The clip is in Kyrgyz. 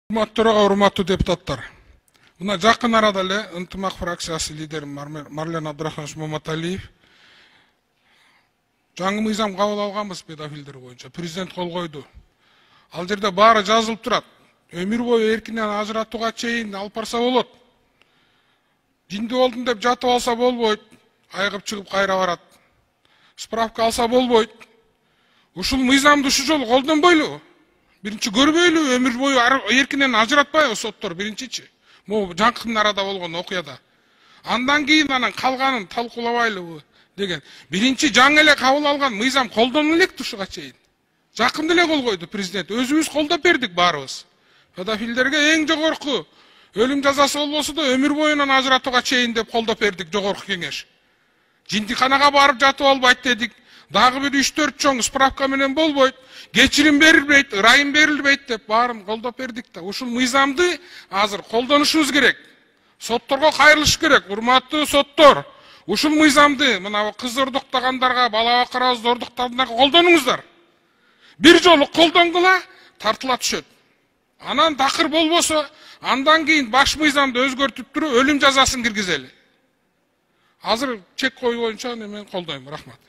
Урматтуу депутаттар. Мына жакын арада эле Ынтымак фракциясы лидери Марлен Абдрахманович Моматалиев жаңы мыйзам кабыл алганбыз педофилдер боюнча. Президент кол койду. Ал жерде баары жазылып турат. Өмүр бою эркинен ажыратууга чейин алып барса болот. Жинди болдум деп жатып алса болбойт. Айыгып чыгып кайра барат. Справка алса болбойт. Ушул мыйзамды ушу жолу колдонбойлу. Биринчи көрбөйлү, өмүр бою эркинен ажыратпайбы соттор биринчичи. Могу жакын арада болгон окуяда. Андан кийин анан калганын талкуулабайлыбы деген. Биринчи жаңы эле кабыл алган мыйзам колдонула элек ушуга чейин. Жакында эле кол койду президент. Өзүбүз колдоп бердик баарыбыз. Педофилдерге эң жогорку өлүм жазасы болбосо да өмүр боюнан ажыратууга чейин деп колдоп бердик жогорку кеңеш. Жиндиканага барып жатып албайт дедик. Дагы бир 3-4 чоң справка менен болбойт. Кечирим берилбейт, ырайым берилбейт деп баарын колдоп бердик да. Ушул мыйзамды азыр колдонушубуз керек. Сотторго кайрылыш керек. Урматтуу соттор, ушул мыйзамды мына кыз зордуктагандарга, бала бакырабыз зордуктагандарга колдонуңуздар. Бир жолу колдонгула тартыла түшөт. Анан такыр болбосо, андан кийин баш мыйзамды өзгөртүп туруп өлүм жазасын киргизели. Азыр чек коюу боюнча мен колдойм. Рахмат.